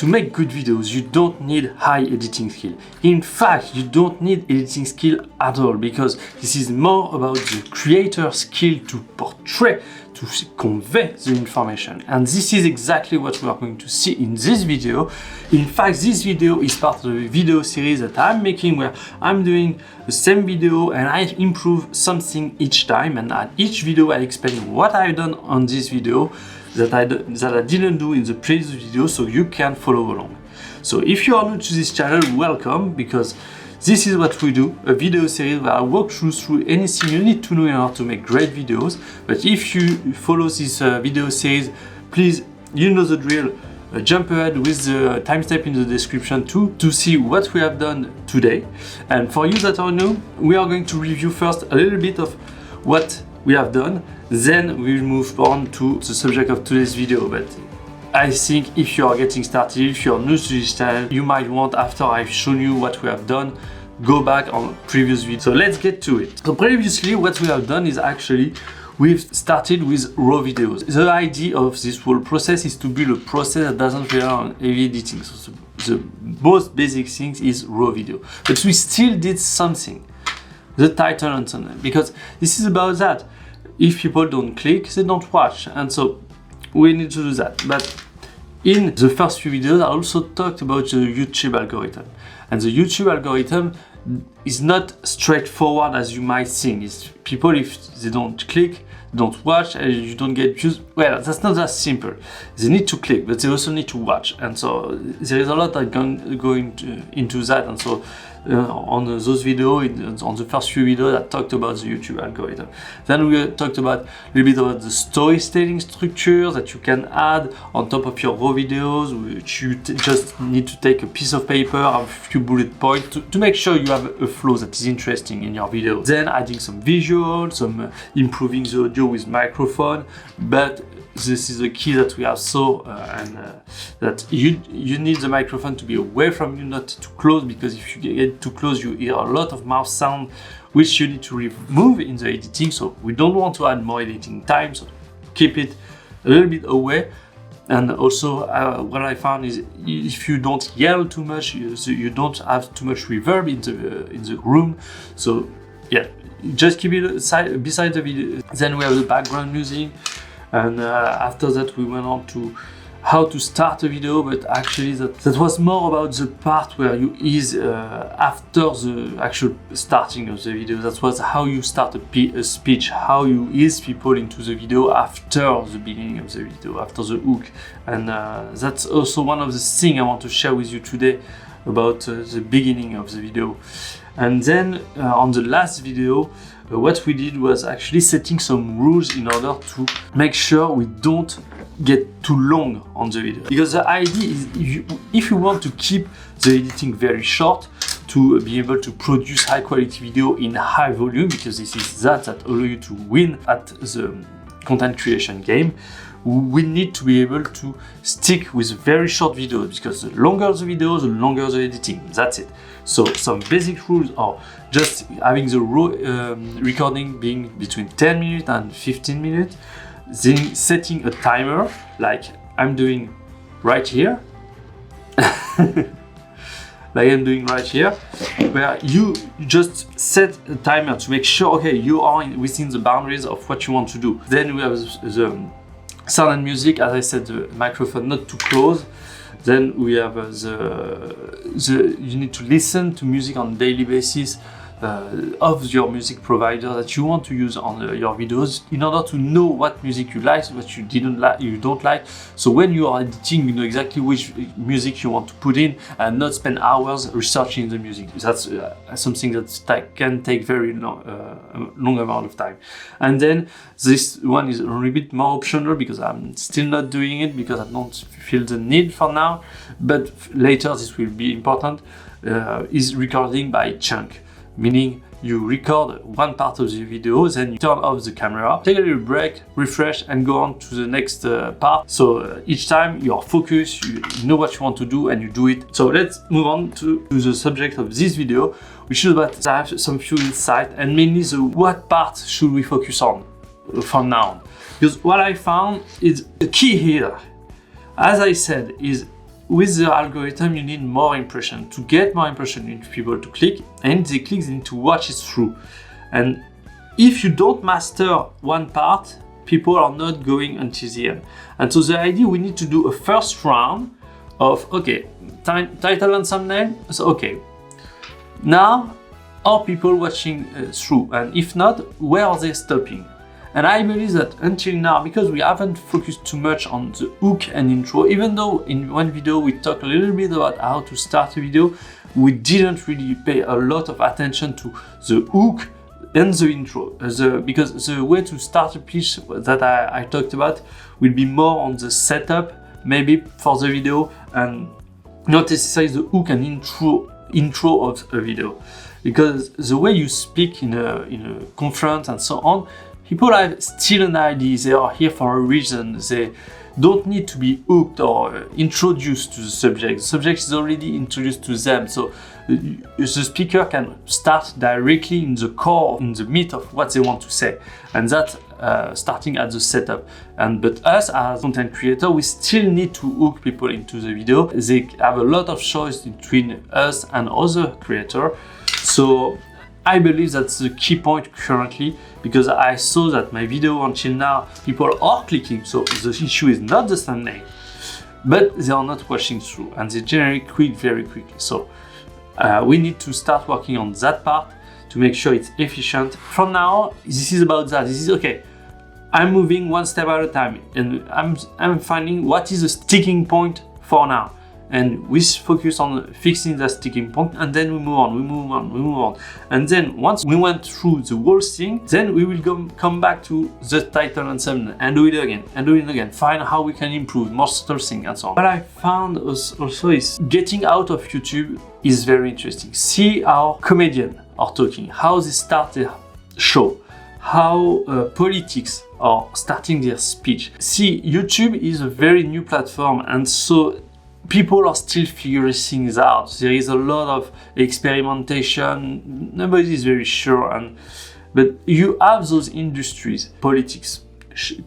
to make good videos, you don't need high editing skill. In fact, you don't need editing skill at all, because this is more about the creator skill to portray, to convey the information. And this is exactly what we are going to see in this video. In fact, this video is part of a video series that I'm making where I'm doing the same video and I improve something each time, and at each video I explain what I've done on this video that I didn't do in the previous video, so you can follow along. So if you are new to this channel, welcome, because this is what we do, a video series where I walk through anything you need to know in order to make great videos. But if you follow this video series, please, you know the drill, jump ahead with the timestamp in the description to see what we have done today. And for you that are new, we are going to review first a little bit of what we have done, then we'll move on to the subject of today's video. But I think if you are getting started, if you're new to this channel, you might want, after I've shown you what we have done, go back on previous videos. So let's get to it. So previously what we have done is actually we've started with raw videos. The idea of this whole process is to build a process that doesn't rely on heavy editing. So the most basic thing is raw video. But we still did something. The title and so on, because this is about that. If people don't click, they don't watch, and so we need to do that. But in the first few videos, I also talked about the YouTube algorithm, and the YouTube algorithm is not straightforward as you might think. It's people, if they don't click, don't watch, and you don't get views. Well, that's not that simple. They need to click, but they also need to watch, and so there is a lot that going into that, and so. On those videos, on the first few videos, I talked about the YouTube algorithm. Then we talked about a little bit about the storytelling structure that you can add on top of your raw videos, which you just need to take a piece of paper, have a few bullet points to make sure you have a flow that is interesting in your video. Then adding some visuals, some improving the audio with microphone, but this is the key that we have that you need the microphone to be away from you, not too close, because if you get too close you hear a lot of mouth sound which you need to remove in the editing. So we don't want to add more editing time, so keep it a little bit away. And also what I found is if you don't yell too much, you don't have too much reverb in the room. So yeah, just keep it beside the video. Then we have the background music. And after that we went on to how to start a video, but actually that was more about the part where you ease after the actual starting of the video. That was how you start a speech, how you ease people into the video after the beginning of the video, after the hook. And that's also one of the things I want to share with you today about the beginning of the video. And then on the last video, what we did was actually setting some rules in order to make sure we don't get too long on the video. Because the idea is if you want to keep the editing very short, to be able to produce high quality video in high volume, because this is that allows you to win at the content creation game, we need to be able to stick with very short videos, because the longer the videos, the longer the editing. That's it. So some basic rules are just having the raw recording being between 10 minutes and 15 minutes, then setting a timer like I'm doing right here. Like I'm doing right here, where you just set a timer to make sure, okay, you are within the boundaries of what you want to do. Then we have the sound and music, as I said, the microphone not too close. Then we have you need to listen to music on a daily basis of your music provider that you want to use on your videos, in order to know what music you like, what you don't like. So when you are editing, you know exactly which music you want to put in, and not spend hours researching the music. That's something that can take very long amount of time. And then this one is a little bit more optional, because I'm still not doing it because I don't feel the need for now, but later this will be important. Is recording by chunk. Meaning you record one part of the video, then you turn off the camera, take a little break, refresh, and go on to the next part. So each time you are focused, you know what you want to do, and you do it. So let's move on to the subject of this video, which is about have some few insight, and mainly the what part should we focus on for now. Because what I found is the key here, as I said, is with the algorithm, you need more impression. To get more impression, you need people to click, and they click, they need to watch it through. And if you don't master one part, people are not going until the end. And so the idea, we need to do a first round of, okay, title and thumbnail. So, okay, now are people watching through? And if not, where are they stopping? And I believe that until now, because we haven't focused too much on the hook and intro, even though in one video we talked a little bit about how to start a video, we didn't really pay a lot of attention to the hook and the intro. Because the way to start a pitch that I talked about will be more on the setup, maybe for the video, and not necessarily the hook and intro of a video. Because the way you speak in a conference and so on, people have still an idea, they are here for a reason, they don't need to be hooked or introduced to the subject. The subject is already introduced to them, so the speaker can start directly in the core, in the meat of what they want to say, and that's starting at the setup. But us as content creator, we still need to hook people into the video. They have a lot of choice between us and other creators, so I believe that's the key point currently, because I saw that my video until now, people are clicking, so the issue is not the thumbnail, but they are not watching through, and they generally quit very quickly. So we need to start working on that part to make sure it's efficient. From now, this is about that. This is okay. I'm moving one step at a time, and I'm finding what is the sticking point for now. And we focus on fixing that sticking point, and then we move on. And then once we went through the whole thing, then we will come back to the title and thumbnail and do it again, find how we can improve, more subtle things and so on. What I found also is getting out of YouTube is very interesting. See how comedians are talking, how they start their show, how politics are starting their speech. See, YouTube is a very new platform, and so people are still figuring things out. There is a lot of experimentation. Nobody is very sure. But you have those industries, politics,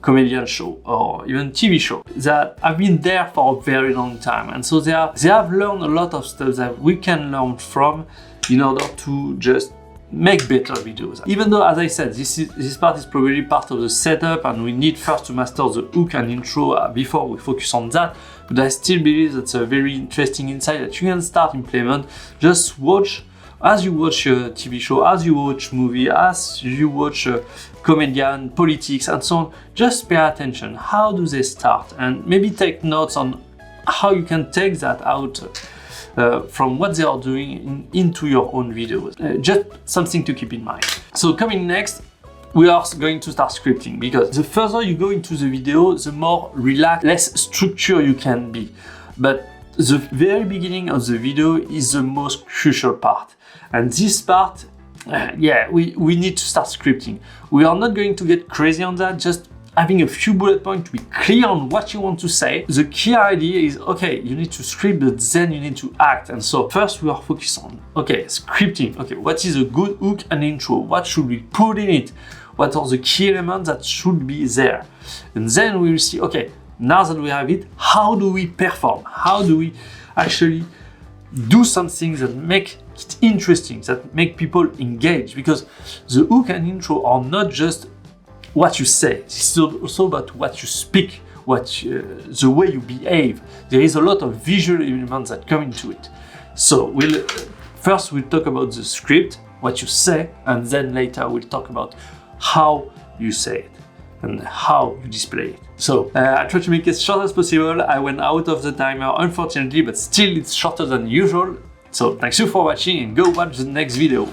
comedian show, or even TV show, that have been there for a very long time. And so they have learned a lot of stuff that we can learn from in order to just make better videos. Even though, as I said, this part is probably part of the setup, and we need first to master the hook and intro before we focus on that. But I still believe that's a very interesting insight that you can start implement. Just watch, as you watch a TV show, as you watch movie, as you watch a comedian, politics, and so on. Just pay attention. How do they start? And maybe take notes on how you can take that out from what they are doing into your own videos. Just something to keep in mind. So coming next, we are going to start scripting, because the further you go into the video, the more relaxed, less structured you can be. But the very beginning of the video is the most crucial part. And this part, we need to start scripting. We are not going to get crazy on that, just having a few bullet points to be clear on what you want to say. The key idea is, okay, you need to script, but then you need to act. And so first we are focused on, okay, scripting. Okay, what is a good hook and intro? What should we put in it? What are the key elements that should be there? And then we will see, okay, now that we have it, how do we perform? How do we actually do something that make it interesting, that make people engage? Because the hook and intro are not just what you say, it's also about what you speak, the way you behave. There is a lot of visual elements that come into it. So first we'll talk about the script, what you say, and then later we'll talk about how you say it and how you display it. So I try to make it as short as possible. I went out of the timer, unfortunately, but still it's shorter than usual. So thanks you for watching, and go watch the next video.